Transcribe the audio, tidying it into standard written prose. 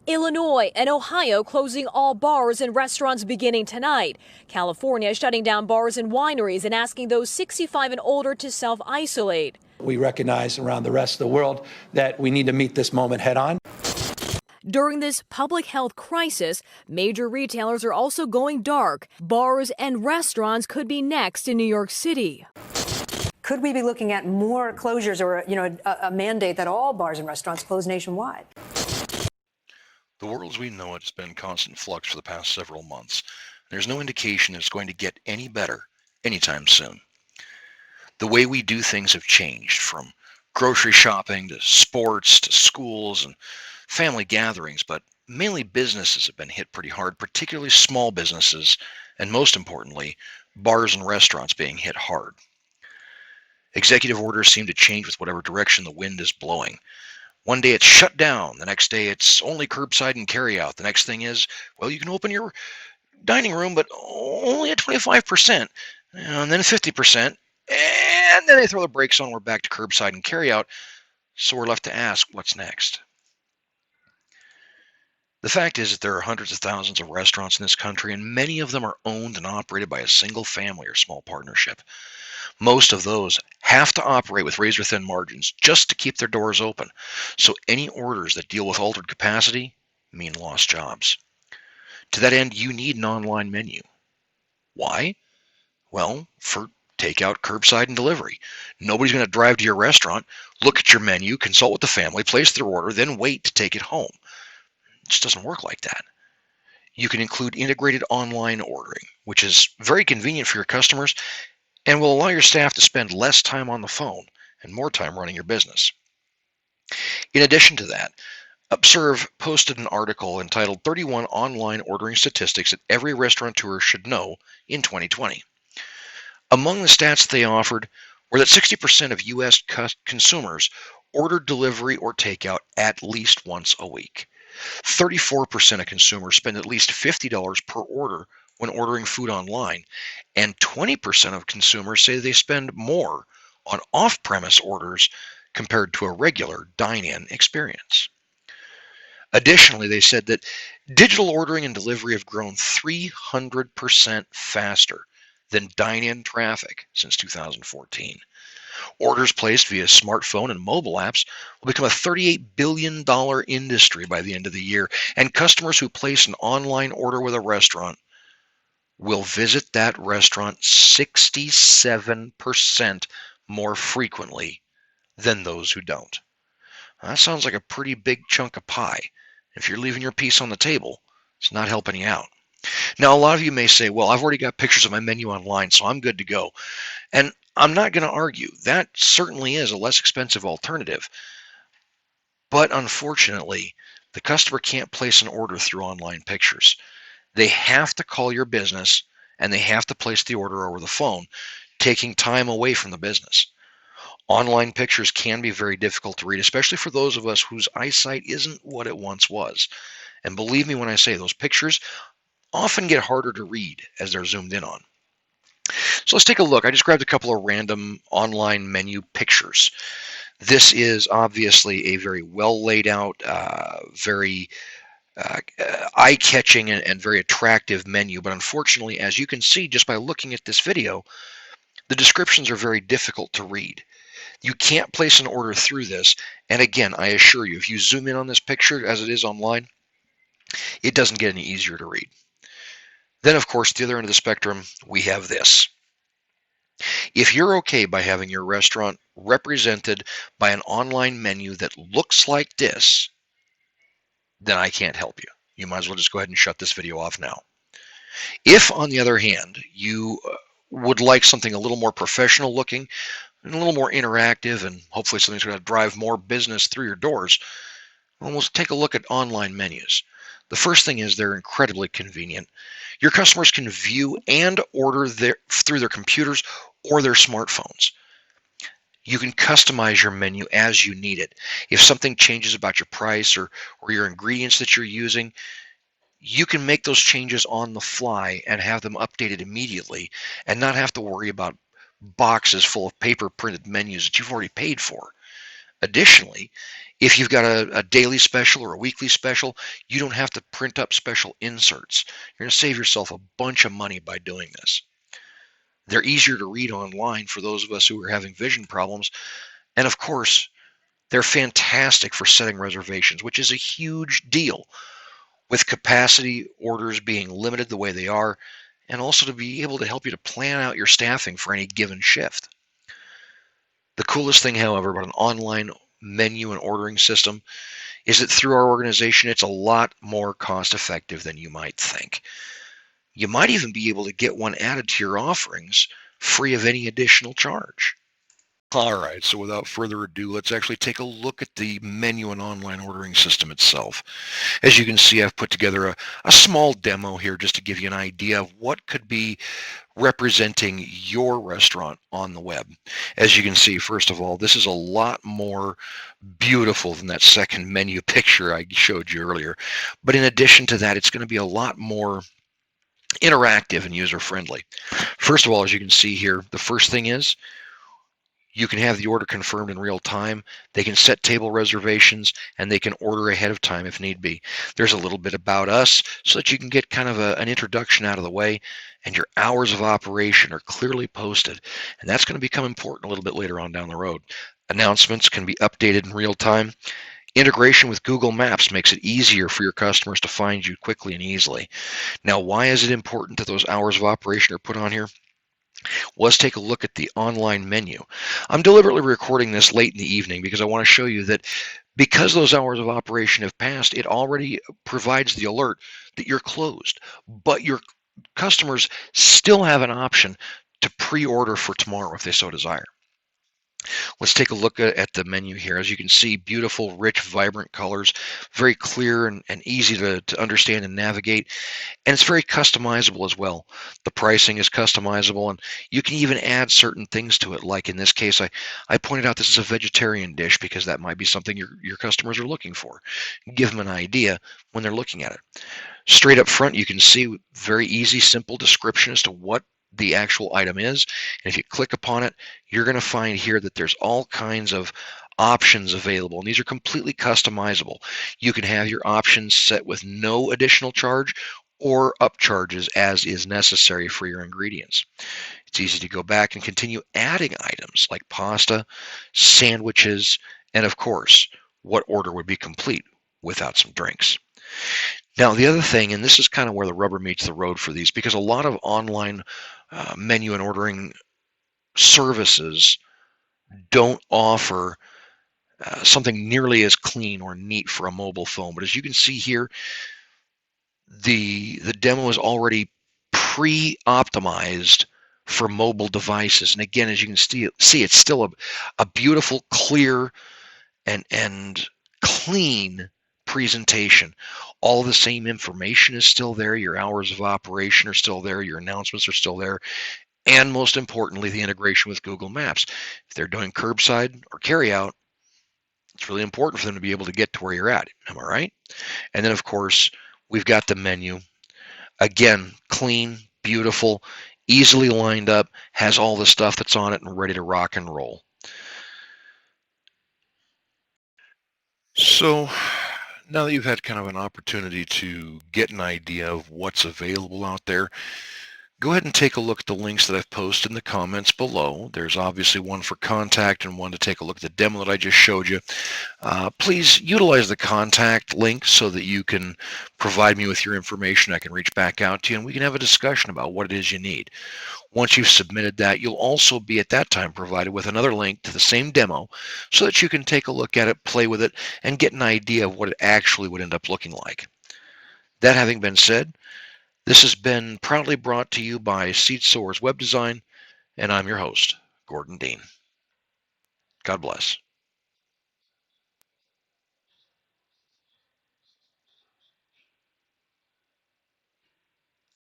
Illinois and Ohio closing all bars and restaurants beginning tonight. California shutting down bars and wineries and asking those 65 and older to self-isolate. We recognize around the rest of the world that we need to meet this moment head on. During this public health crisis, major retailers are also going dark. Bars and restaurants could be next in New York City. Could we be looking at more closures or, a mandate that all bars and restaurants close nationwide? The world as we know it has been in constant flux for the past several months. There's no indication it's going to get any better anytime soon. The way we do things have changed, from grocery shopping to sports to schools and family gatherings, but mainly businesses have been hit pretty hard, particularly small businesses, and most importantly, bars and restaurants being hit hard. Executive orders seem to change with whatever direction the wind is blowing. One day it's shut down, the next day it's only curbside and carry out. The next thing is, well, you can open your dining room, but only at 25%, and then 50%, and then they throw the brakes on, we're back to curbside and carry out, so we're left to ask, what's next? The fact is that there are hundreds of thousands of restaurants in this country, and many of them are owned and operated by a single family or small partnership. Most of those have to operate with razor-thin margins just to keep their doors open. So any orders that deal with altered capacity mean lost jobs. To that end, you need an online menu. Why? Well, for takeout, curbside, and delivery. Nobody's going to drive to your restaurant, look at your menu, consult with the family, place their order, then wait to take it home. It just doesn't work like that. You can include integrated online ordering, which is very convenient for your customers and will allow your staff to spend less time on the phone and more time running your business. In addition to that, Observe posted an article entitled 31 Online Ordering Statistics that Every Restaurateur Should Know in 2020. Among the stats they offered were that 60% of U.S. consumers ordered delivery or takeout at least once a week. 34% of consumers spend at least $50 per order when ordering food online, and 20% of consumers say they spend more on off-premise orders compared to a regular dine-in experience. Additionally, they said that digital ordering and delivery have grown 300% faster than dine-in traffic since 2014. Orders placed via smartphone and mobile apps will become a $38 billion industry by the end of the year, and customers who place an online order with a restaurant will visit that restaurant 67% more frequently than those who don't. That sounds like a pretty big chunk of pie. If you're leaving your piece on the table, it's not helping you out. Now, a lot of you may say, well, I've already got pictures of my menu online, so I'm good to go. And I'm not going to argue. That certainly is a less expensive alternative. But unfortunately, the customer can't place an order through online pictures. They have to call your business, and they have to place the order over the phone, taking time away from the business. Online pictures can be very difficult to read, especially for those of us whose eyesight isn't what it once was. And believe me when I say those pictures often get harder to read as they're zoomed in on. So let's take a look. I just grabbed a couple of random online menu pictures. This is obviously a very well laid out, very eye-catching and very attractive menu, but unfortunately, as you can see just by looking at this video, the descriptions are very difficult to read. You can't place an order through this, and again, I assure you, if you zoom in on this picture as it is online, it doesn't get any easier to read. Then, of course, the other end of the spectrum, we have this. If you're okay by having your restaurant represented by an online menu that looks like this, then I can't help you. You might as well just go ahead and shut this video off now. If, on the other hand, you would like something a little more professional looking and a little more interactive, and hopefully something that's going to drive more business through your doors, well, let's take a look at online menus. The first thing is they're incredibly convenient. Your customers can view and order through their computers or their smartphones. You can customize your menu as you need it. If something changes about your price or your ingredients that you're using, you can make those changes on the fly and have them updated immediately and not have to worry about boxes full of paper printed menus that you've already paid for. Additionally, if you've got a daily special or a weekly special, you don't have to print up special inserts. You're going to save yourself a bunch of money by doing this. They're easier to read online for those of us who are having vision problems. And of course, they're fantastic for setting reservations, which is a huge deal with capacity orders being limited the way they are, and also to be able to help you to plan out your staffing for any given shift. The coolest thing, however, about an online menu and ordering system is that through our organization, it's a lot more cost effective than you might think. You might even be able to get one added to your offerings free of any additional charge. All right, so without further ado, let's actually take a look at the menu and online ordering system itself. As you can see, I've put together a small demo here just to give you an idea of what could be representing your restaurant on the web. As you can see, first of all, this is a lot more beautiful than that second menu picture I showed you earlier. But in addition to that, it's going to be a lot more interactive and user-friendly. First of all, as you can see here, the first thing is you can have the order confirmed in real time. They can set table reservations, and they can order ahead of time if need be. There's a little bit about us so that you can get kind of an introduction out of the way, and your hours of operation are clearly posted. And that's going to become important a little bit later on down the road. Announcements can be updated in real time. Integration with Google Maps makes it easier for your customers to find you quickly and easily. Now, why is it important that those hours of operation are put on here? Well, let's take a look at the online menu. I'm deliberately recording this late in the evening because I want to show you that because those hours of operation have passed, it already provides the alert that you're closed, but your customers still have an option to pre-order for tomorrow if they so desire. Let's take a look at the menu here. As you can see, beautiful, rich, vibrant colors, very clear and easy to understand and navigate. And it's very customizable as well. The pricing is customizable, and you can even add certain things to it. Like in this case, I pointed out this is a vegetarian dish because that might be something your customers are looking for. Give them an idea when they're looking at it. Straight up front, you can see very easy, simple description as to what the actual item is. And if you click upon it, you're going to find here that there's all kinds of options available, and these are completely customizable. You can have your options set with no additional charge or upcharges as is necessary for your ingredients. It's easy to go back and continue adding items like pasta, sandwiches, and of course, what order would be complete without some drinks. Now, the other thing, and this is kind of where the rubber meets the road for these, because a lot of online menu and ordering services don't offer something nearly as clean or neat for a mobile phone. But as you can see here, the demo is already pre-optimized for mobile devices. And again, as you can see, it's still a beautiful, clear, and clean presentation. All the same information is still there. Your hours of operation are still there. Your announcements are still there. And most importantly, the integration with Google Maps. If they're doing curbside or carryout, it's really important for them to be able to get to where you're at. Am I right? And then, of course, we've got the menu. Again, clean, beautiful, easily lined up, has all the stuff that's on it and ready to rock and roll. So now that you've had kind of an opportunity to get an idea of what's available out there, go ahead and take a look at the links that I've posted in the comments below. There's obviously one for contact and one to take a look at the demo that I just showed you. Please utilize the contact link so that you can provide me with your information. I can reach back out to you and we can have a discussion about what it is you need. Once you've submitted that, you'll also be at that time provided with another link to the same demo so that you can take a look at it, play with it, and get an idea of what it actually would end up looking like. That having been said, this has been proudly brought to you by Seed Sowers Web Design, and I'm your host, Gordon Dean. God bless.